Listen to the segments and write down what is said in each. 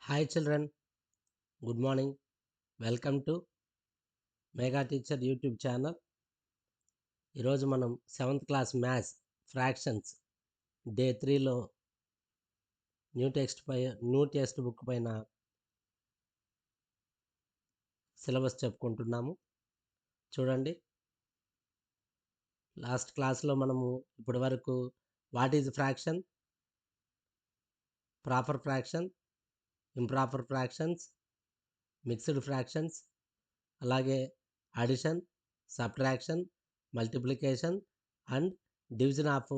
Hi children, good morning. Welcome to Mega Teacher YouTube channel. ఈరోజు మనం 7th class maths fractions day 3లో new text book పైన syllabus చెప్పుకుంటున్నాము. చూడండి, last క్లాస్లో మనము ఇప్పటి వరకు what is fraction, proper fraction, improper fractions, mixed fractions, అలాగే addition, subtraction, multiplication and division of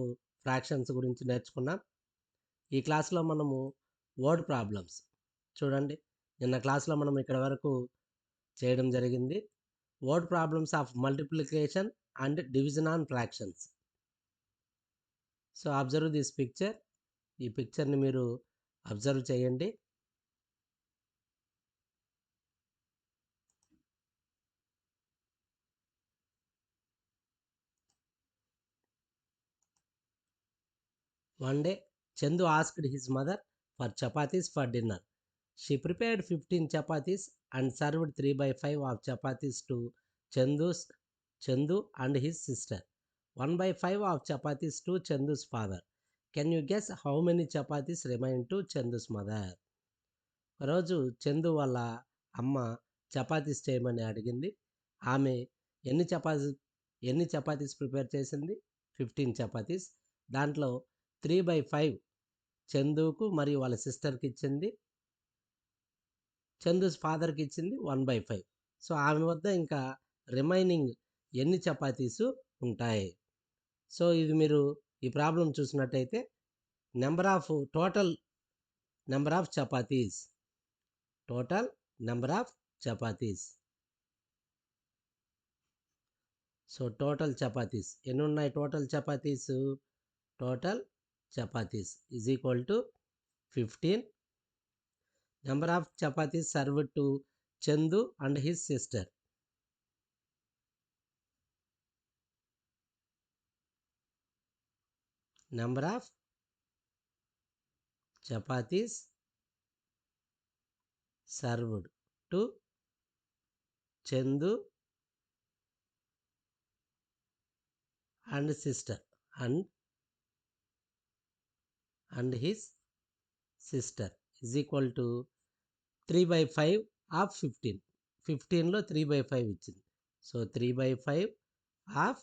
fractions గురించి నేర్చుకున్నాం. ఈ క్లాస్లో మనము వర్డ్ ప్రాబ్లమ్స్ చూడండి. నిన్న క్లాస్లో మనం ఇక్కడ వరకు చేయడం జరిగింది. Word problems of multiplication and division on fractions. So observe this picture. ఈ పిక్చర్ని మీరు అబ్జర్వ్ చేయండి. One day, Chandu asked his mother for chapatis for dinner. She prepared 15 chapatis and served 3 by 5 of chapatis to Chandu and his sister. 1 by 5 of chapatis to Chandu's father. Can you guess how many chapatis remain to Chandu's mother? రోజు చందు వాళ్ళ అమ్మ చపాతీస్ చేయమని అడిగింది. ఆమె ఎన్ని chapatis prepare చేసింది? 15 చపాతీస్. దాంట్లో 3/5 చందుకు మరియు వాళ్ళ సిస్టర్కి ఇచ్చింది. చందూస్ ఫాదర్కి ఇచ్చింది 1/5. సో ఆమె వద్ద ఇంకా రిమైనింగ్ ఎన్ని చపాతీసు ఉంటాయి? సో ఇది మీరు ఈ ప్రాబ్లం చూసినట్టయితే total number of chapatis so total chapatis ఎన్ని ఉన్నాయి? Total chapatis is equal to 15. Number of chapatis served to Chandu and his sister. Number of chapatis served to Chandu and sister and his sister is equal to 3/5 of 15. 15లో 3/5 ఇచ్చింది. So 3/5 of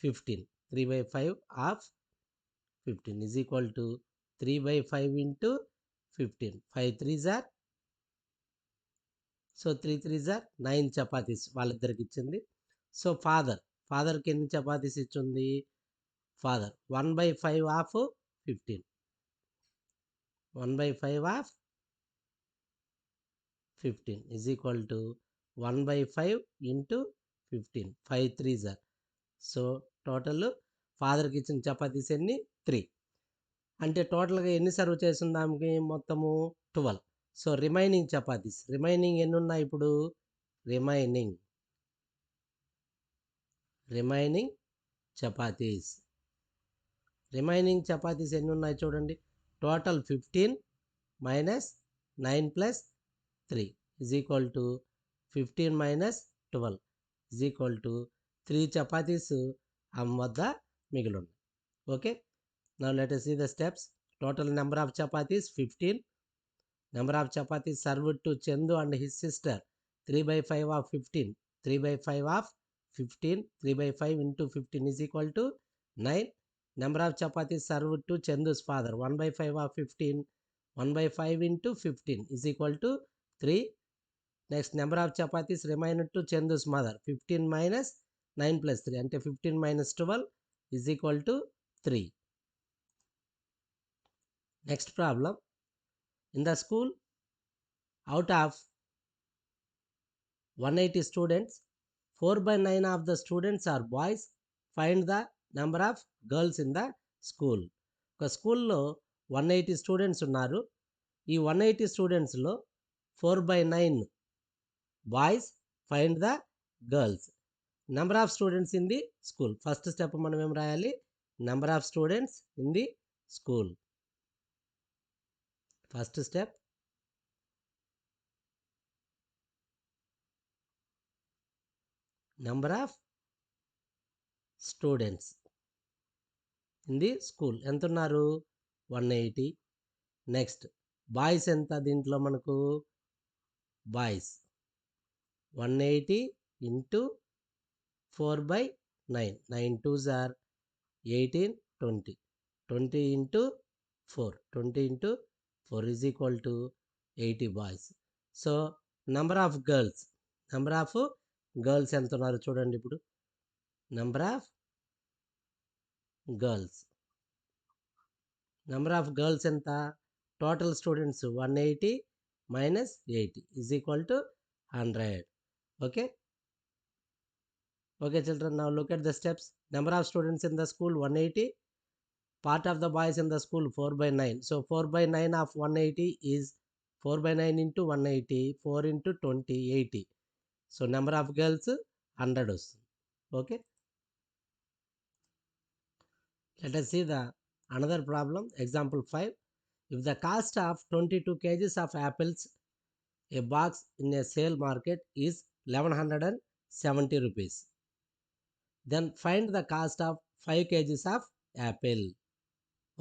15. 3/5 of 15 is equal to 3/5 into 15. 5 3s are, so 3 3s are 9 chapatis వాళ్ళిద్దరికి ఇచ్చింది. So ఫాదర్కి ఎన్ని చపాతీస్ ఇచ్చింది? Father 1/5 of 15. 1/5 of 15 is equal to 1/5 into 15. 5 3s are. So total ఫాదర్కి ఇచ్చిన చపాతీస్ ఎన్ని? 3. అంటే టోటల్గా ఎన్ని సర్వ్ చేసింది ఆమెకి? మొత్తము 12. సో రిమైనింగ్ ఎన్ని ఉన్నాయి ఇప్పుడు? రిమైనింగ్ చపాతీస్ ఎన్ని ఉన్నాయి చూడండి. Total 15 minus 9 plus 3 is equal to 15 minus 12 is equal to 3 chapatis ఆమె వద్ద మిగిలి ఉన్నాయి. Okay, now let us see the steps. Total number of chapatis 15. Number of chapatis served to Chandu and his sister 3/5 of 15. 3/5 of 15. 3/5 into 15 is equal to 9. Number of chapatis served to Chandu's father 1/5 of 15. 1/5 into 15 is equal to 3. Next, number of chapatis remained to Chandu's mother 15 minus 9 plus 3 అంటే 15 minus 12 is equal to 3. Next problem. In the school, out of 180 students, 4/9 of the students are boys. Find the number of girls in the school. ఒక స్కూల్లో 180 students ఉన్నారు. ఈ 180 స్టూడెంట్స్లో 4/9 boys. Find the girls. Number of students in the school. First step మనం ఏం రాయాలి? Number of students in the school. First step number of students in the school ఎంత ఉన్నారు 180. Next boys ఎంత దీంట్లో మనకు boys 180 into 4/9 9 2s are 18 20 20 into 4 20 into 4 is equal to 80 boys. So number of girls ఎంత ఉన్నారు చూడండి ఇప్పుడు నెంబర్ ఆఫ్ గర్ల్స్ ఎంత total students 180 minus 80 is equal to 100. Okay children, now look at the steps. Number of students in the school 180, part of the boys in the school 4/9. So 4/9 of 180 is 4/9 into 180, 4 into 20 80. So number of girls 100 వస్తుంది. Okay, let us see the another problem. Example 5. If the cost of 22 kgs of apples a box in a sale market is 1170 rupees, then find the cost of 5 kgs of apple.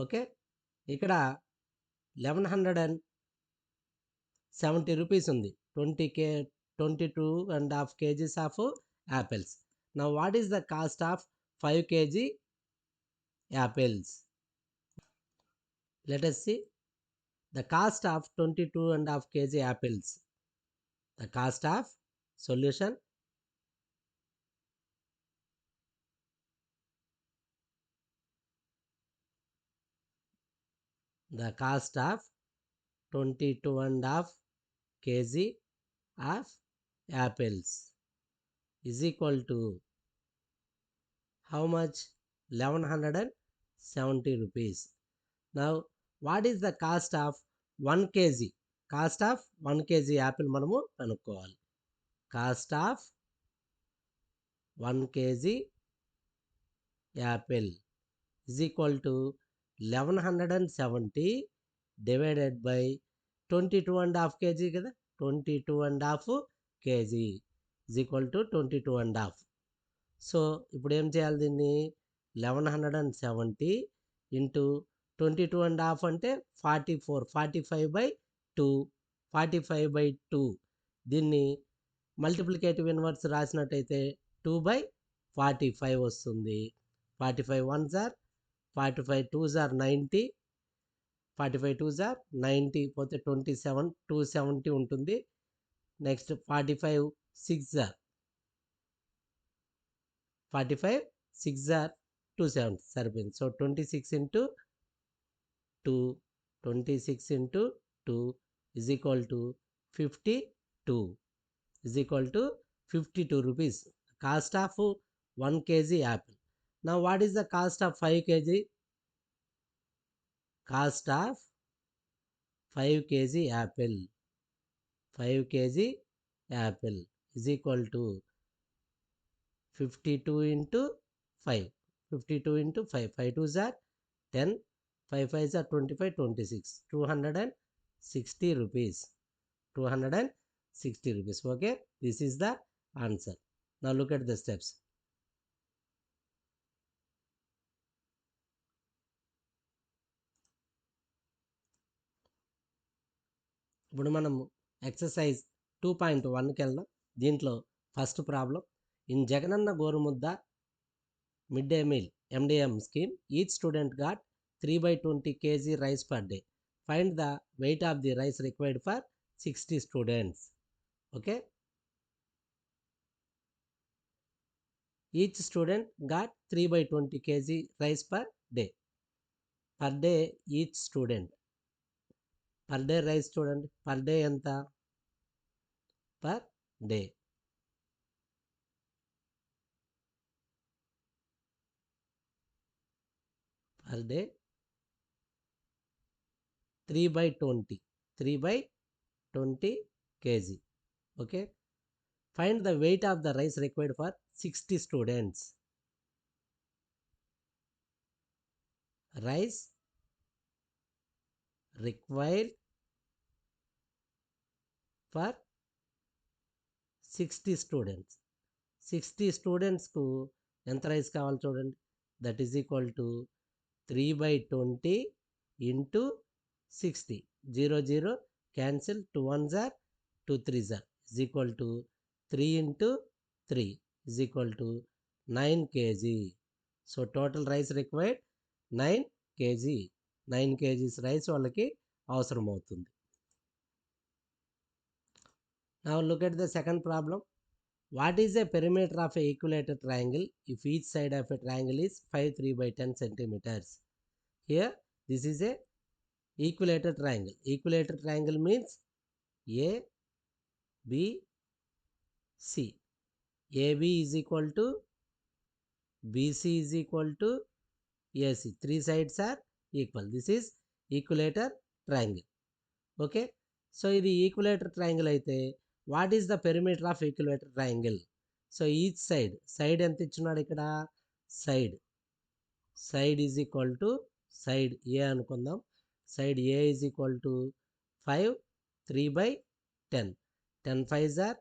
Okay, ఇక్కడ 1170 rupees ఉంది 22.5 kgs of apples. Now what is the cost of 5 kg apples? Let us see the cost of 22.5 kg apples. The cost of solution, the cost of 22.5 kg of apples is equal to how much? 1170 rupees. Now what is the cost of 1 kg? Cost of 1 kg apple మనము కనుక్కోవాలి. Cost of 1 kg apple is equal to 1170 divided by 22.5 kg కదా 22.5 kg is equal to 22.5. So ఇప్పుడు ఏం చేయాలి దీన్ని 1170 into 22.5 అంటే 44 45/2 45/2 దీన్ని multiplicative inverse రాసినట్టయితే 2/45 వస్తుంది. 45 1s are 45 2s are 90 45 2s are 90 పోతే 27 270 ఉంటుంది. నెక్స్ట్ 45 6 are 45 6 are 270 సరిపోయింది. So 26 into 2 26 into 2 is equal to 52 is equal to 52 rupees. Cost of 1 kg apple. Now what is the cost of 5 kg? Cost of 5 kg apple 5 kg apple is equal to 52 into 5 52 into 5 5 2s are 10 5 5s are 25 26 260 rupees 260 rupees. Okay, this is the answer. Now look at the steps. ఇప్పుడు మనం exercise 2.1కి వెళ్దాం. దీంట్లో first problem, in Jagananna Gorumudda mid day meal MDM scheme, each student got 3/20 kg rice per day. Find the weight of the rice required for 60 students. Okay, each student got 3/20 kg rice per day. Per day each student, per day rice చూడండి, per day ఎంత, per day per day 3/20 kg. Okay, find the weight of the rice required for 60 students. Rice required for 60 students. 60 స్టూడెంట్స్కు ఎంత rice కావాలి చూడండి. That is equal to 3/20 into 60. 0 0 cancel, 2 1s are 2 3s are is equal to 3 into 3 is equal to 9 kg. So total rice required 9 kg. 9 kgs rice వాళ్ళకి అవసరం అవుతుంది. Now look at the second problem. What is the perimeter of a equilateral triangle if each side of a triangle is 5 3/10 centimeters? Here this is a equilateral triangle. Equilateral triangle means A, B, C. AB is equal to BC is equal to AC. Three sides are equal. This is equilateral triangle. Okay. So ఇది equilateral triangle అయితే what is the perimeter of equilateral triangle? So each side ఎంత ఇచ్చున్నాడు ఇక్కడ? Side is equal to side a అనుకుందాం. Side a is equal to 5 3/10. 10 5s are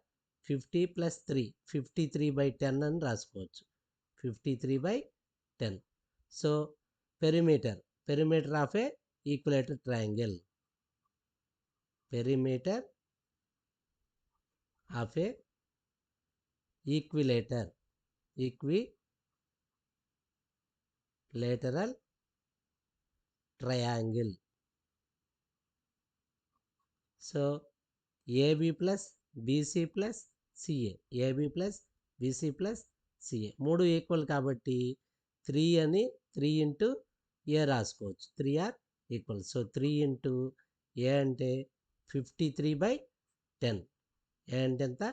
50 plus 3 53/10 అని రాసుకోవచ్చు. 53/10. So perimeter of A ఈక్యులేటర్ triangle. Perimeter of a equilateral triangle. So AB plus BC plus CA. AB plus BC plus CA. మూడు equal కాబట్టి 3 అని 3 into ఏ రాసుకోవచ్చు. 3 are equal. So 3 into ఏ అంటే 53/10. ఏ అంటే ఎంత?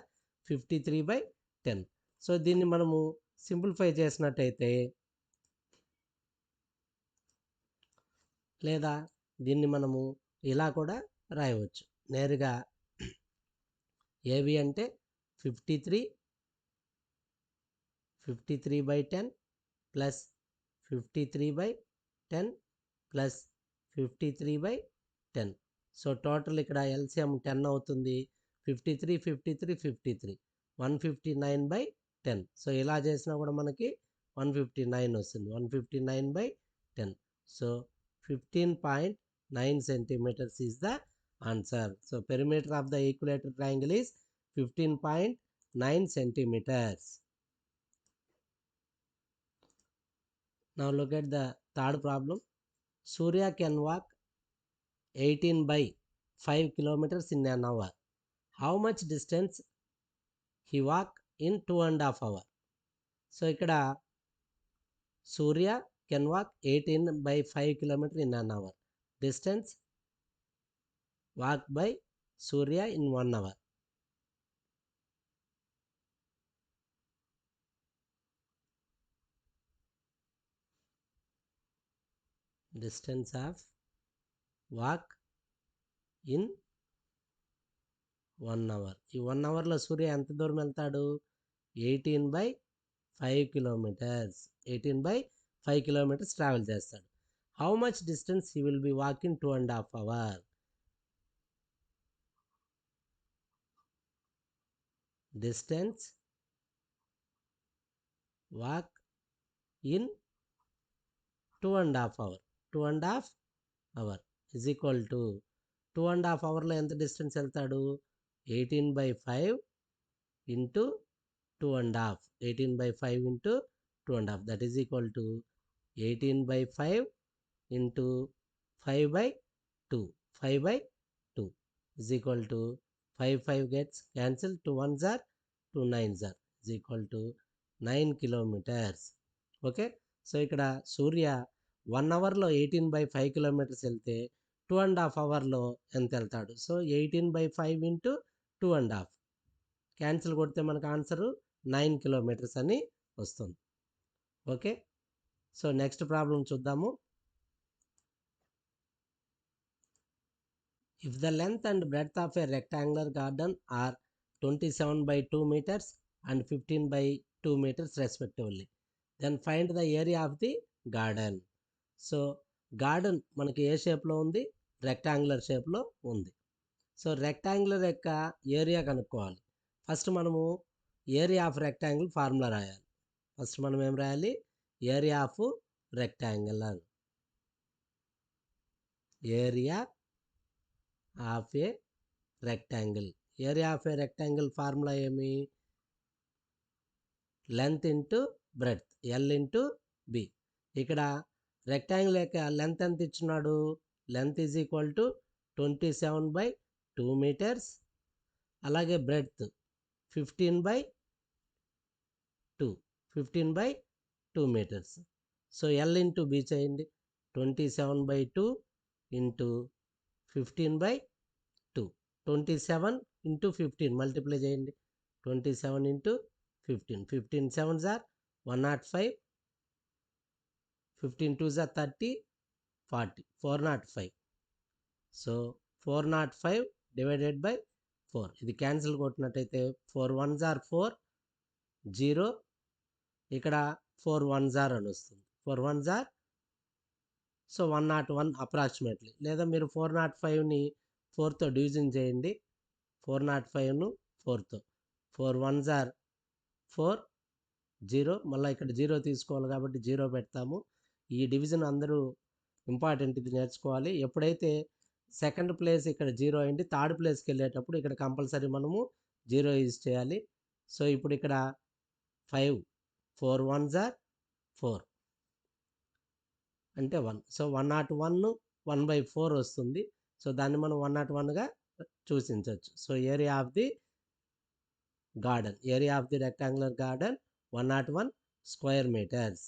53/10. So దీన్ని మనము సింప్లిఫై చేసినట్టయితే, లేదా దీన్ని మనము ఇలా కూడా రాయవచ్చు నేరుగా. ఏవి అంటే 53/10 ప్లస్ 53/10 ప్లస్ 53/10. సో టోటల్ ఇక్కడ ఎల్సిఎం 10 అవుతుంది. 53 53 53 159/10. సో ఇలా చేసినా కూడా మనకి 159 వస్తుంది. 159/10. So 15.9 centimeters is the answer. So perimeter of the equilateral triangle is 15.9 centimeters. Now look at the third problem. Surya can walk 18/5 kilometers in an hour. How much distance he walk in 2.5 hours? So ikkada Surya can walk 18/5 kilometers in an hour. Distance walk by Surya in 1 hour. Distance of walk in 1 hour. ఈ 1 అవర్లో సూర్య ఎంత దూరం వెళ్తాడు? 18/5 kilometers. 18/5 kilometers travel చేస్తాడు. How much distance he will be walking 2.5 hours? Distance walk in 2.5 hours. 2.5 hours is equal to 2.5 hours ఎంత distance వెళ్తాడు? 18/5 into 2.5. 18/5 into 2.5. That is equal to 18/5 into 5/2. 5/2 is equal to 5 gets cancelled. 2 1s are 2 9s are is equal to 9 kilometers. Okay. So ఇక్కడ సూర్య 1 అవర్లో 18/5 kilometers వెళ్తే 2.5 అవర్లో ఎంత వెళ్తాడు? So 18/5 into 2.5 cancel కొడితే మనకు ఆన్సరు 9 kilometers అని వస్తుంది. ఓకే. సో నెక్స్ట్ ప్రాబ్లం చూద్దాము. If the length and breadth of a rectangular garden are 27/2 meters and 15/2 meters respectively, then find the area of the garden. So garden మనకి ఏ షేప్లో ఉంది? Rectangular షేప్లో ఉంది. సో రెక్టాంగులర్ యొక్క ఏరియా కనుక్కోవాలి. First మనము ఏరియా ఆఫ్ రెక్టాంగిల్ ఫార్ములా రాయాలి. ఫస్ట్ మనం ఏం రాయాలి? ఏరియా ఆఫ్ రెక్టాంగిల్ అని. Area of a rectangle. Area of a rectangle formula ఏమి? Length into breadth, L into B. ఇక్కడ రెక్టాంగిల్ యొక్క లెంత్ ఎంత ఇచ్చినాడు? Length is equal to 27/2 metres. అలాగే breadth 15/2 metres. So L into B చేయండి. 27/2 into 15/2. 27 into 15 multiply చేయండి. 27 into 15. 15 7s are 105. 15 2s are 30. 40. 405. So 405 divided by 4. ఇది cancel కొట్టినట్టయితే 4 1s are 4. 0. ఇక్కడ 4 1s are అని వస్తుంది. 4 1s are సో 101 అప్రాక్సిమేట్లీ. లేదా మీరు 405ని 4తో division చేయండి. 405ను 4తో. 4 1s are 4. 0. మళ్ళీ ఇక్కడ 0 తీసుకోవాలి కాబట్టి 0 పెడతాము. ఈ డివిజన్ అందరూ ఇంపార్టెంట్, ఇది నేర్చుకోవాలి. ఎప్పుడైతే సెకండ్ ప్లేస్ ఇక్కడ 0 అయింది, థర్డ్ ప్లేస్కి వెళ్ళేటప్పుడు ఇక్కడ కంపల్సరీ మనము 0 యూజ్ చేయాలి. సో ఇప్పుడు ఇక్కడ 5 4 1s are 4 అంటే 1. సో 101 1/4 వస్తుంది. సో దాన్ని మనం 101గా సూచించవచ్చు. So area of the garden, area of the rectangular garden 101 square meters.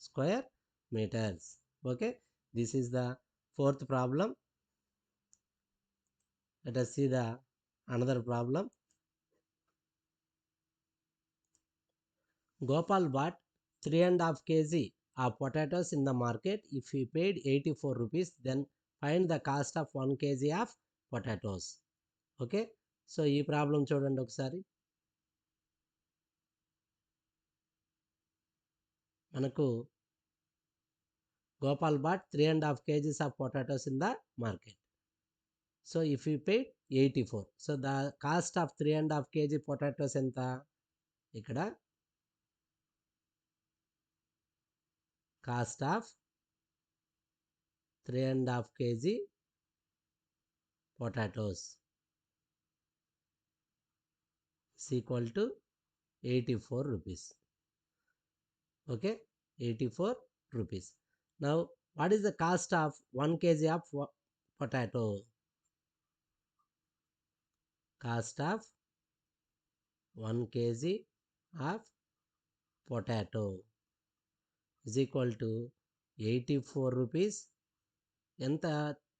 Square meters. Okay, this is the fourth problem. Let us see the another problem. Gopal bought 3.5 kg of potatoes in the market. If he paid 84 rupees, then find the cost of 1 kg of potatoes. Okay, so ఈ problem చూడండి ఒకసారి. మనకు Gopal bought 3.5 kgs of potatoes in the market. So if you paid 84, so the cost of 3.5 kg potatoes ఎంత? ఇక్కడ cost of 3.5 kg potatoes is equal to 84 rupees. Okay, 84 rupees. Now what is the cost of 1 kg of potato? Cost of 1 kg of potato is equal to 84 rupees. ఎంత?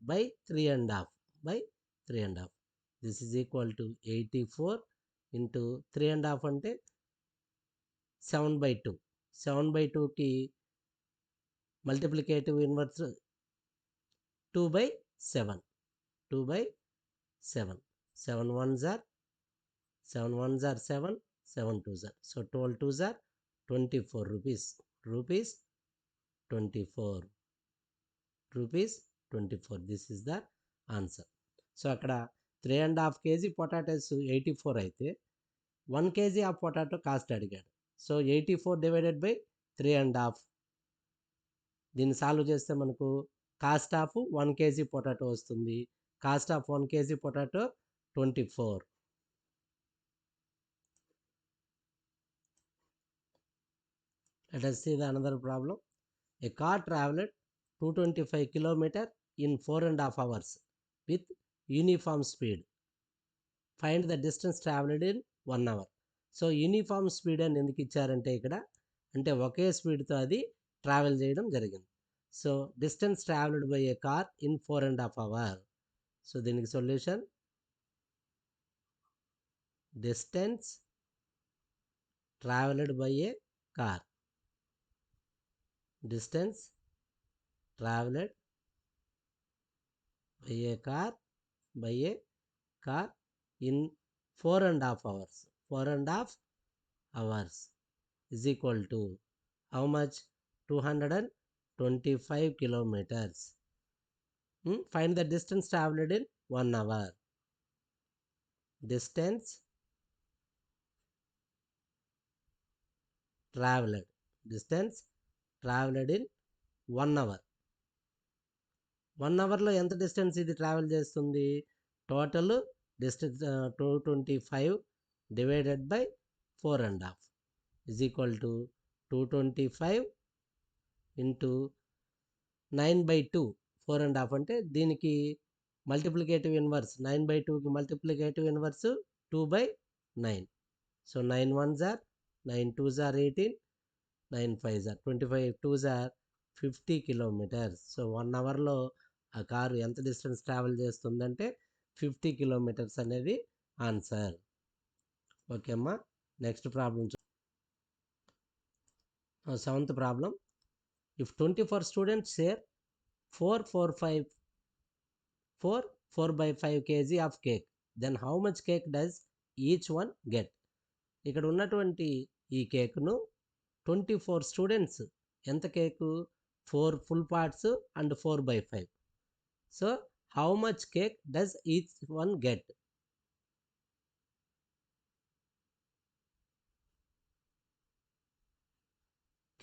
by 3.5 by 3.5. This is equal to 84 into 3.5 అంటే 7/2. 7/2కి multiplicative inverse 2/7. 2/7. 7 1s are 7 1s are 7. 7 2s are. So 12 2s are 24 rupees. Rupees 24. Rupees 24. This is the answer. So అక్కడ 3.5 kg potatoes 84 అయితే 1 kg of potato cost అడిగాడు. So 84 divided by 3.5. దీన్ని solve చేస్తే మనకు cost of 1 kg potato వస్తుంది. Cost of 1 kg potato 24. Let us see the another problem. A car traveled 225 km in 4.5 hours with uniform speed. Find the distance traveled in 1 hour. So uniform speed అని ఎందుకు ఇచ్చారంటే ఇక్కడ అంటే ఒకే స్పీడ్తో అది travel చేయడం జరిగింది. So distance travelled by a car in 4.5 hours. So దీనికి solution distance travelled by a car. Distance traveled by a car in 4.5 hours. 4.5 hours is equal to how much? 225 kilometers. Find the distance traveled in 1 hour. Distance traveled. Distance traveled in 1 hour. 1 అవర్లో ఎంత distance ఇది travel చేస్తుంది? Total distance 225 divided by 4.5 is equal to 225 into 9/2. 4.5 అంటే దీనికి multiplicative inverse 9/2కి multiplicative inverse 2/9. So 9 1s are 9 2s are 18, 9 5s are 25, 2s are 50 kilometres. So 1 అవర్లో ఆ car ఎంత డిస్టెన్స్ ట్రావెల్ చేస్తుందంటే 50 కిలోమీటర్స్ అనేది ఆన్సర్. ఓకే అమ్మా. Next problem 7th problem. If 24 students share 4/5 kg of cake, then how much cake does each one get? ఇక్కడ ఉన్నటువంటి ఈ కేక్ను 24 స్టూడెంట్స్ ఎంత cake? 4 full parts and 4/5. So how much cake does each one get?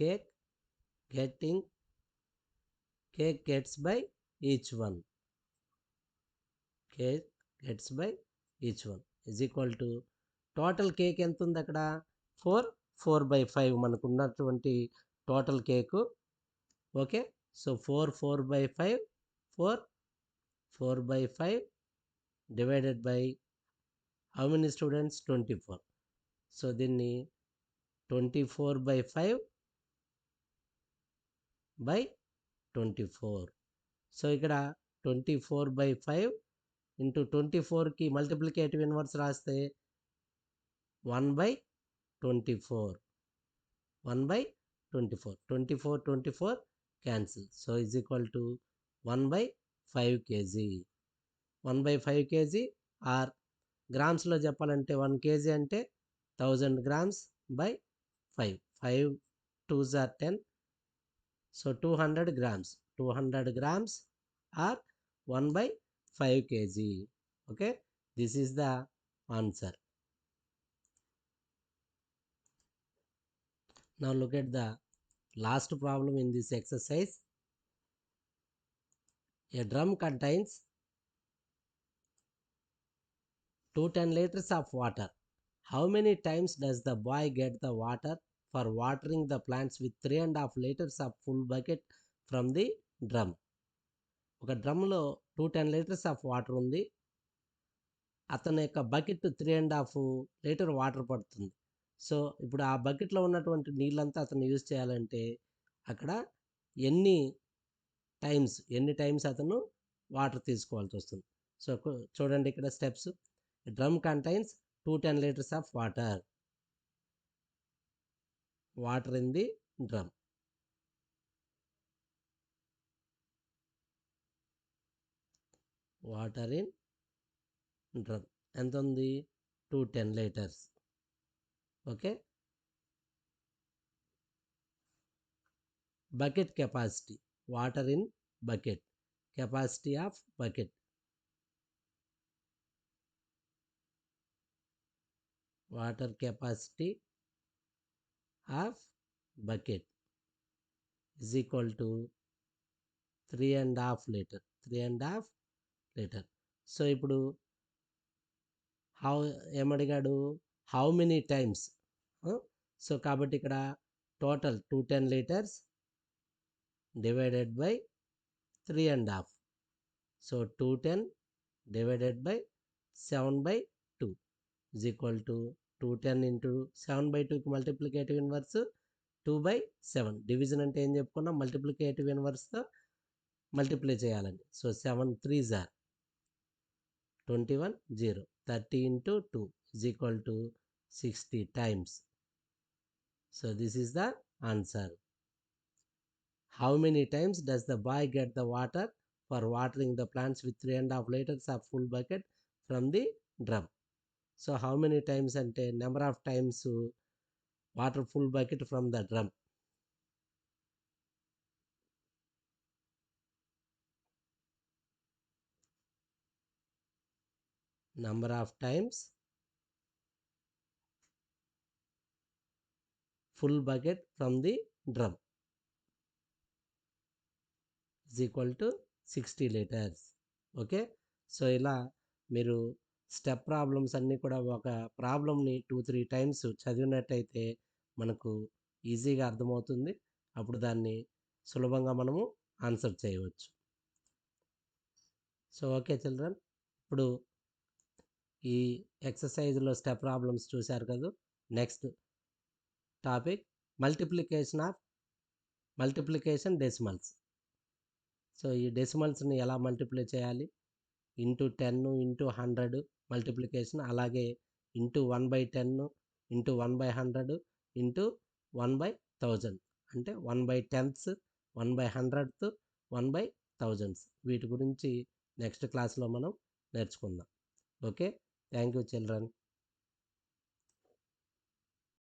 Cake gets by each one. Cake gets by each one is equal to total cake ఎంత ఉంది అక్కడ? 4/5 మనకు ఉన్నటువంటి total cake. Okay. So 4/5 4/5 divided by how many students? 24. So దీన్ని 24/5 by 24. So ఇక్కడ 24/5 into 24కి multiplicative inverse రాస్తే 1/24. 1/24. 24 cancel. So is equal to 1/5 kg. 1/5 kg or గ్రామ్స్లో చెప్పాలంటే 1 kg అంటే 1000 grams by 5. 5 2s are 10. So 200 grams. 200 grams are 1/5 kg. Okay, this is the answer. Now look at the last problem in this exercise. A drum contains 210 liters of water. How many times does the boy get the water for watering the plants with 3.5 liters of full bucket from the drum? ఒక డ్రమ్లో 210 liters of water ఉంది. అతని యొక్క bucket 3.5 litre water పడుతుంది. So ఇప్పుడు ఆ బకెట్లో ఉన్నటువంటి నీళ్ళంతా అతను యూజ్ చేయాలంటే అక్కడ ఎన్ని టైమ్స్ అతను వాటర్ తీసుకోవాల్సి వస్తుంది. సో చూడండి ఇక్కడ steps. Drum contains 210 liters of water in the drum. Water in drum ఎంత ఉంది? 210 liters. Okay. Bucket capacity, water in bucket, capacity of bucket, water capacity of bucket is equal to 3.5 litre. 3.5 litre. So ఇప్పుడు ఏమడిగాడు? How many times. So కాబట్టి ఇక్కడ total 210 liters divided by 3.5. So 210 divided by 7/2 is equal to 210 into 7/2కి multiplicative inverse 2/7. Division అంటే ఏం చెప్పుకున్నాం? Multiplicative ఇన్వర్స్తో multiply చేయాలండి. So 7 3s are 21 0. 30 into 2 is equal to 60 times. So this is the answer. How many times does the boy get the water for watering the plants with 3.5 liters of full bucket from the drum? So how many times ante number of times water full bucket from the drum. Number of times full bucket from the drum is equal to 60 liters. Okay, so ఇలా మీరు step problems అన్నీ కూడా ఒక ప్రాబ్లమ్ని 2-3 times చదివినట్టయితే మనకు ఈజీగా అర్థమవుతుంది. అప్పుడు దాన్ని సులభంగా మనము ఆన్సర్ చేయవచ్చు. సో ఓకే చిల్డ్రన్, ఇప్పుడు ఈ ఎక్సర్సైజ్లో స్టెప్ ప్రాబ్లమ్స్ చూశారు కదా. Next topic multiplication decimals. So ఈ డెసిమల్స్ని ఎలా మల్టిప్లై చేయాలి, ఇంటూ 10 ఇంటూ 100 మల్టిప్లికేషన్, అలాగే ఇంటూ 1/10 ఇంటూ 1/100 ఇంటూ 1/1000, అంటే 1/10ths 1/100th 1/1000s. వీటి గురించి నెక్స్ట్ క్లాస్లో మనం నేర్చుకుందాం. Okay, thank you children.